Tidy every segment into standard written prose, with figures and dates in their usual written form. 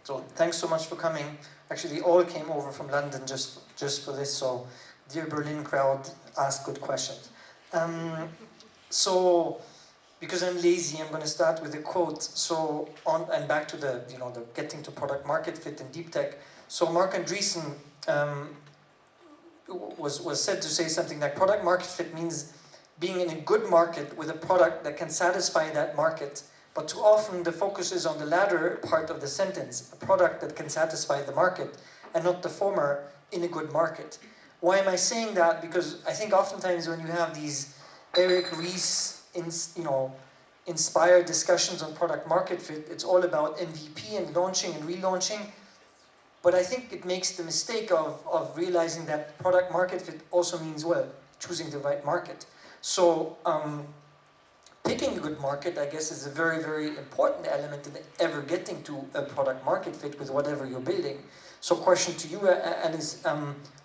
So thanks so much for coming. Actually, they all came over from London just for this, so dear Berlin crowd, ask good questions. So, because I'm lazy, I'm going to start with a quote. So, and back to the getting to product market fit in deep tech. So Mark Andreessen was said to say something like product market fit means being in a good market with a product that can satisfy that market. But too often the focus is on the latter part of the sentence, a product that can satisfy the market, and not the former, in a good market. Why am I saying that? Because I think oftentimes when you have these Eric Ries, inspired discussions on product market fit, it's all about MVP and launching and relaunching. But I think it makes the mistake of realizing that product market fit also means, well, choosing the right market. So picking a good market, I guess, is a very, very important element in ever getting to a product market fit with whatever you're building. So question to you, Alice,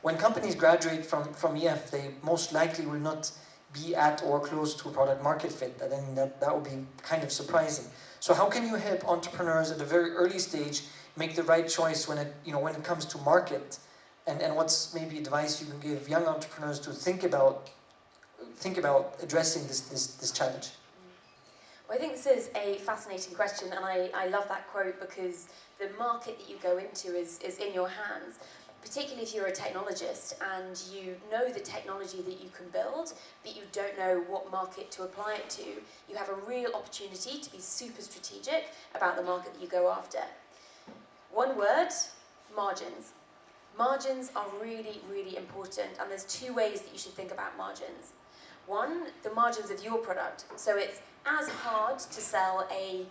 when companies graduate from EF, they most likely will not be at or close to a product market fit. I mean, that would be kind of surprising. So how can you help entrepreneurs at a very early stage make the right choice when it comes to market? And what's maybe advice you can give young entrepreneurs to think about addressing this challenge? Well, I think this is a fascinating question, and I love that quote because the market that you go into is in your hands. Particularly if you're a technologist and you know the technology that you can build, but you don't know what market to apply it to, you have a real opportunity to be super strategic about the market that you go after. One word, margins. Margins are really, really important, and there's two ways that you should think about margins. One, the margins of your product. So it's as hard to sell a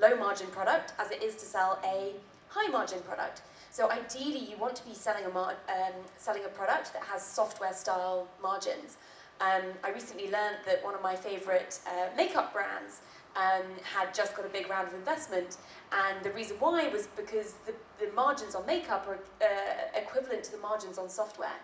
low margin product as it is to sell a high margin product. So ideally, you want to be selling a product that has software-style margins. I recently learned that one of my favorite makeup brands had just got a big round of investment, and the reason why was because the margins on makeup are equivalent to the margins on software.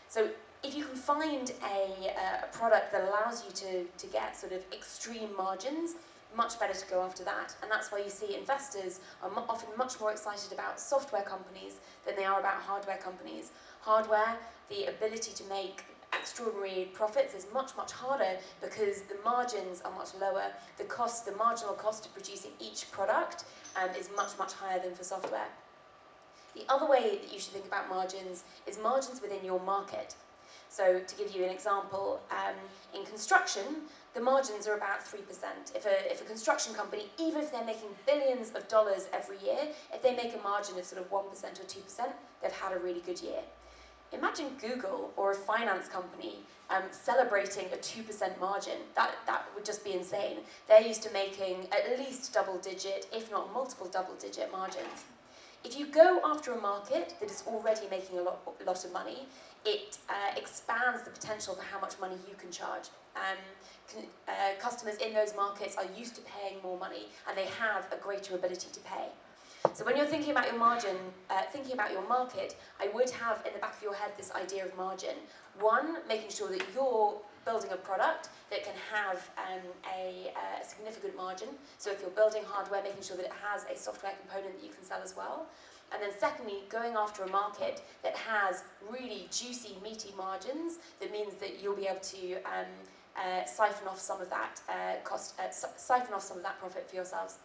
So if you can find a product that allows you to get sort of extreme margins, much better to go after that. And that's why you see investors are often much more excited about software companies than they are about hardware companies. Hardware, the ability to make extraordinary profits is much, much harder because the margins are much lower. The marginal cost of producing each product is much, much higher than for software. The other way that you should think about margins is margins within your market. So to give you an example, in construction, the margins are about 3%. If a construction company, even if they're making billions of dollars every year, if they make a margin of sort of 1% or 2%, they've had a really good year. Imagine Google or a finance company celebrating a 2% margin. That would just be insane. They're used to making at least double-digit, if not multiple double-digit margins. If you go after a market that is already making a lot of money, it expands the potential for how much money you can charge. Customers in those markets are used to paying more money, and they have a greater ability to pay. So when you're thinking about your margin, thinking about your market, I would have in the back of your head this idea of margin. One, making sure that you're building a product that can have a significant margin. So if you're building hardware, making sure that it has a software component that you can sell as well. And then secondly, going after a market that has really juicy, meaty margins, that means that you'll be able to siphon off some of that siphon off some of that profit for yourselves.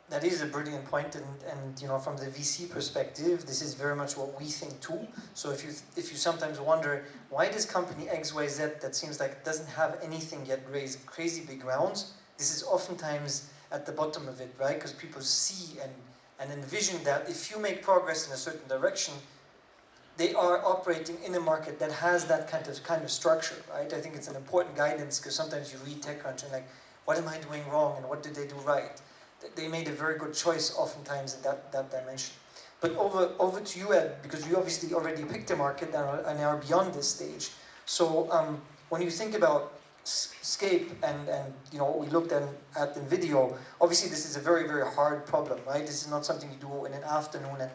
That is a brilliant point, and from the VC perspective, this is very much what we think too. So if you sometimes wonder why does company XYZ that seems like it doesn't have anything yet raise crazy big rounds, this is oftentimes at the bottom of it, right? Because people see and envision that if you make progress in a certain direction, they are operating in a market that has that kind of structure, right? I think it's an important guidance because sometimes you read TechCrunch and like, what am I doing wrong and what did they do right? They made a very good choice oftentimes in that dimension. But over to you, Ed, because you obviously already picked a market and are beyond this stage. So when you think about Scape and what we looked at in video, obviously this is a very, very hard problem, right? This is not something you do in an afternoon and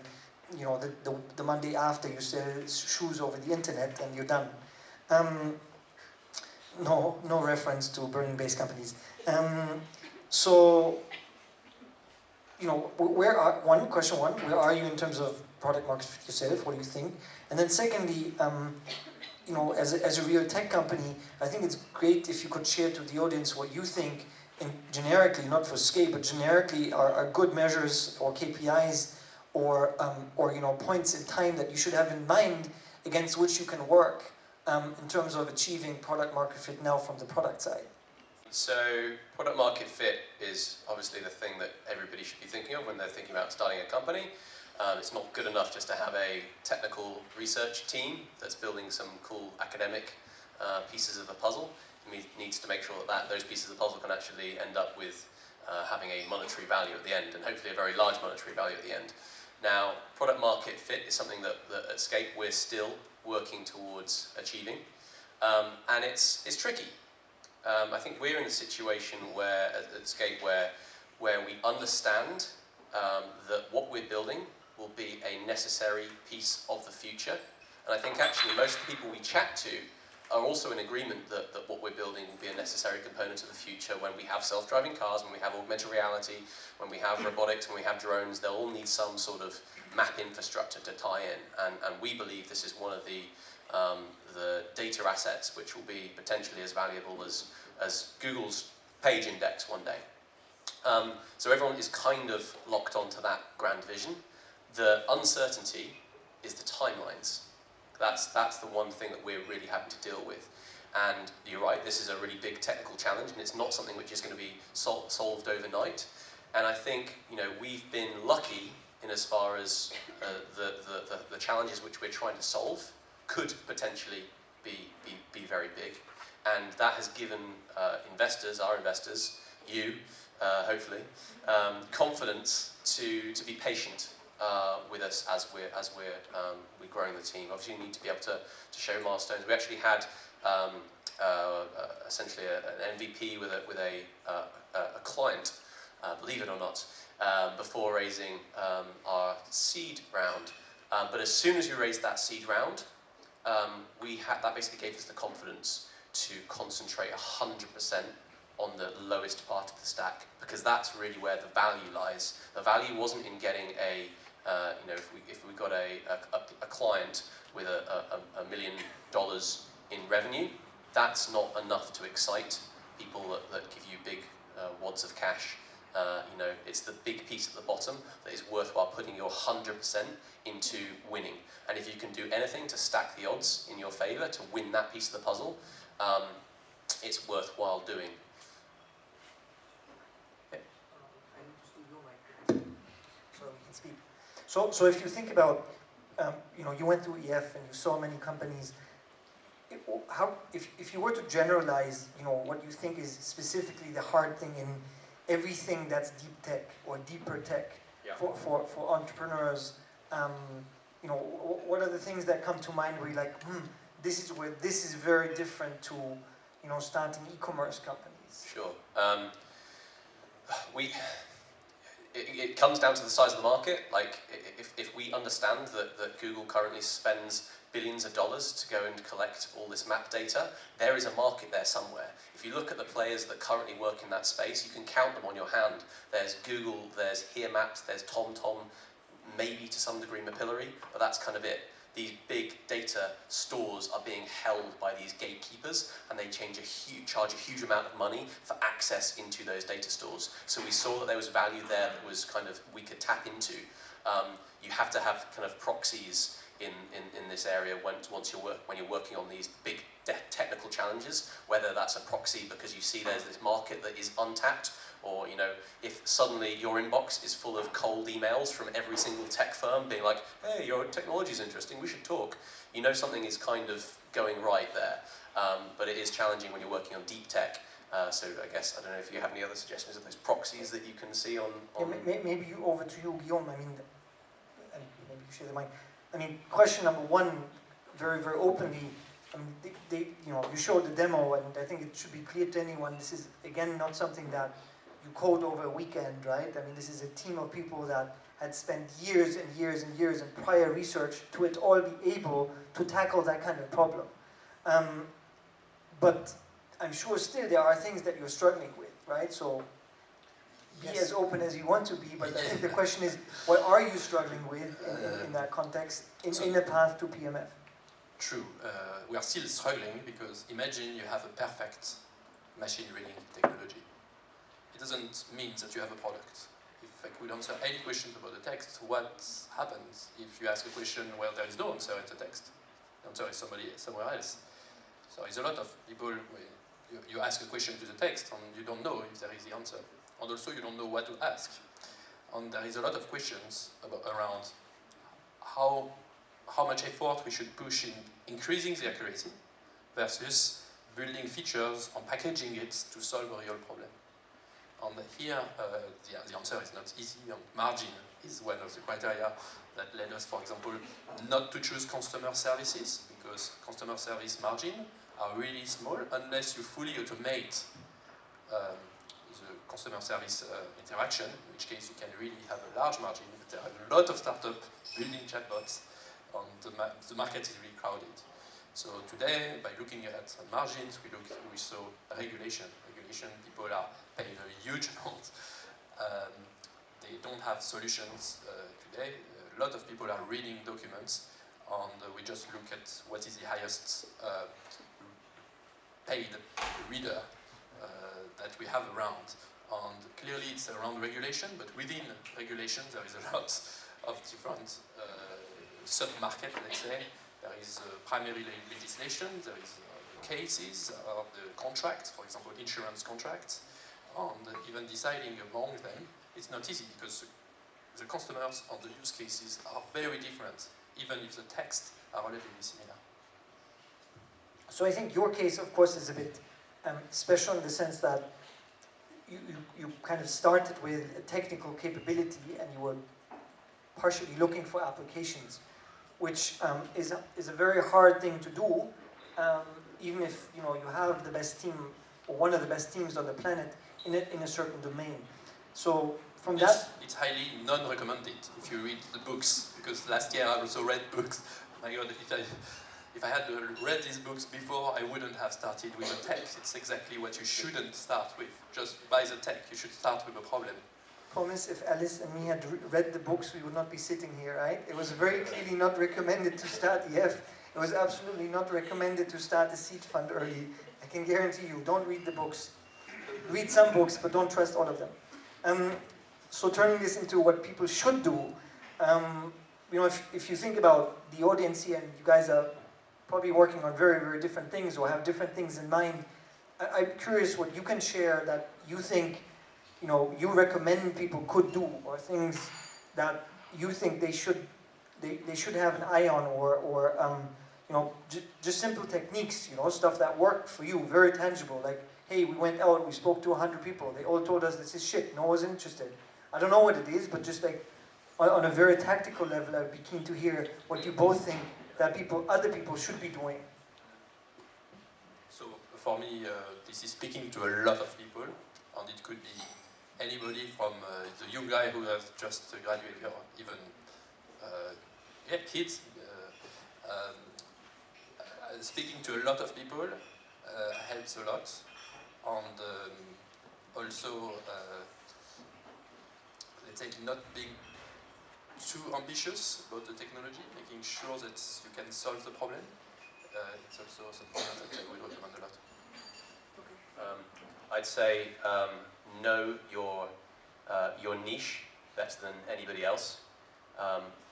the Monday after you sell shoes over the internet and you're done. No reference to Berlin-based companies. So you know, question one, where are you in terms of product market fit yourself? What do you think? And then secondly, you know, as a real tech company, I think it's great if you could share to the audience what you think, generically, not for scale, but generically are good measures or KPIs or you know, points in time that you should have in mind against which you can work in terms of achieving product market fit now from the product side. So product market fit is obviously the thing that everybody should be thinking of when they're thinking about starting a company. It's not good enough just to have a technical research team that's building some cool academic pieces of the puzzle. It needs to make sure that those pieces of the puzzle can actually end up with having a monetary value at the end, and hopefully a very large monetary value at the end. Now, product market fit is something that at Scape we're still working towards achieving, and it's tricky. I think we're in a situation where at Scape where we understand that what we're building will be a necessary piece of the future, and I think actually most of the people we chat to are also in agreement that what we're building will be a necessary component of the future. When we have self-driving cars, when we have augmented reality, when we have robotics, when we have drones, they'll all need some sort of map infrastructure to tie in, and we believe this is one of the data assets which will be potentially as valuable as Google's page index one day. So everyone is kind of locked onto that grand vision. The uncertainty is the timelines. That's the one thing that we're really having to deal with. And you're right, this is a really big technical challenge, and it's not something which is going to be solved overnight. And I think, you know, we've been lucky in as far as the challenges which we're trying to solve could potentially be very big. And that has given investors, our investors, you, hopefully, confidence to be patient with us as we're growing the team. Obviously, you need to be able to show milestones. We actually had essentially an MVP with a client, believe it or not, before raising our seed round. But as soon as we raised that seed round, that basically gave us the confidence to concentrate 100% on the lowest part of the stack, because that's really where the value lies. The value wasn't in getting you know, if we got a client with $1 million in revenue, that's not enough to excite people that give you big wads of cash. You know, it's the big piece at the bottom that is worthwhile putting your 100% into winning. And if you can do anything to stack the odds in your favor to win that piece of the puzzle, it's worthwhile doing. So if you think about, you know, you went to EF and you saw many companies. If you were to generalize, you know, what you think is specifically the hard thing in everything that's deep tech or deeper tech, yeah, for entrepreneurs, you know, what are the things that come to mind where you're like, this is where this is very different to, you know, starting e-commerce companies? Sure. It comes down to the size of the market. Like, if we understand that Google currently spends billions of dollars to go and collect all this map data, there is a market there somewhere. If you look at the players that currently work in that space, you can count them on your hand. There's Google, there's Here Maps, there's TomTom, maybe to some degree Mapillary, but that's kind of it. These big data stores are being held by these gatekeepers, and they charge a huge amount of money for access into those data stores. So we saw that there was value there that was kind of we could tap into. You have to have kind of proxies in this area when you're working on these big technical challenges, whether that's a proxy because you see there's this market that is untapped, or, you know, if suddenly your inbox is full of cold emails from every single tech firm being like, hey, your technology is interesting, we should talk. You know something is kind of going right there. But it is challenging when you're working on deep tech. So I guess, I don't know if you have any other suggestions of those proxies that you can see on... Yeah, maybe over to you, Guillaume. I mean, and maybe you share the mic. I mean, question number one, very, very openly, you know, you showed the demo, and I think it should be clear to anyone, this is, again, not something that you code over a weekend, right? I mean, this is a team of people that had spent years and years and years in prior research to at all be able to tackle that kind of problem. But I'm sure still there are things that you're struggling with, right? So be as open as you want to be, but I think the question is, what are you struggling with in that context, in the path to PMF? True. We are still struggling because imagine you have a perfect machine reading technology. It doesn't mean that you have a product. If I could answer any questions about the text, what happens if you ask a question where there is no answer in the text? The answer is somewhere else. So there's a lot of people, you ask a question to the text and you don't know if there is the answer. And also you don't know what to ask. And there is a lot of questions around how much effort we should push in increasing the accuracy versus building features and packaging it to solve a real problem. And here, the answer is not easy. Margin is one of the criteria that led us, for example, not to choose customer services, because customer service margin are really small unless you fully automate the customer service interaction, in which case you can really have a large margin. But there are a lot of startups building chatbots, and the market is really crowded. So today, by looking at margins, we saw regulation. People are paying a huge amount. They don't have solutions today. A lot of people are reading documents, and we just look at what is the highest paid reader that we have around. And clearly it's around regulation, but within regulation there is a lot of different sub-market, let's say. There is primary legislation, there is cases of the contracts, for example insurance contracts, and even deciding among them, it's not easy because the customers and the use cases are very different, even if the texts are relatively similar. So I think your case, of course, is a bit special in the sense that you kind of started with a technical capability and you were partially looking for applications, which is a very hard thing to do, even if you have the best team or one of the best teams on the planet in a certain domain. So from that, it's highly non-recommended if you read the books, because last year I also read books. My God, if I had read these books before, I wouldn't have started with the tech. It's exactly what you shouldn't start with. Just buy the tech. You should start with a problem. Promise, if Alice and me had read the books, we would not be sitting here, right? It was very clearly not recommended to start EF. It was absolutely not recommended to start a seed fund early. I can guarantee you, don't read the books. Read some books, but don't trust all of them. So turning this into what people should do, if you think about the audience here, and you guys are probably working on very, very different things or have different things in mind, I'm curious what you can share that you think you recommend people could do, or things that you think they should have an eye on, or just simple techniques, stuff that worked for you, very tangible, like, hey, we went out, we spoke to 100 people, they all told us this is shit, no one was interested. I don't know what it is, but just like, on a very tactical level, I'd be keen to hear what you both think that other people should be doing. So for me, this is speaking to a lot of people, and it could be anybody from the young guy who has just graduated, or even kids. Speaking to a lot of people helps a lot, and also let's say not being too ambitious about the technology, making sure that you can solve the problem. It's also something that I would recommend a lot. I'd say know your niche better than anybody else.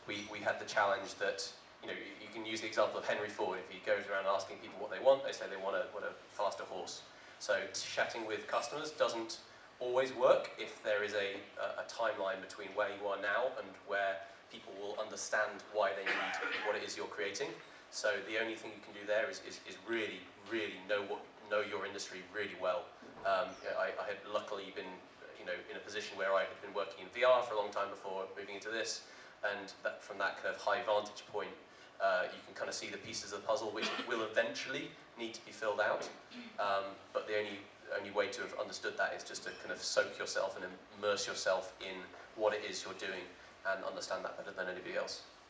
We had the challenge that you can use the example of Henry Ford. If he goes around asking people what they want, they say they want a faster horse. So chatting with customers doesn't always work if there is a timeline between where you are now and where people will understand why they need what it is you're creating. So the only thing you can do there is really, really know your industry really well. I had luckily been in a position where I had been working in VR for a long time before moving into this, and from that kind of high vantage point, you can kind of see the pieces of the puzzle which will eventually need to be filled out. But the only way to have understood that is just to kind of soak yourself and immerse yourself in what it is you're doing and understand that better than anybody else.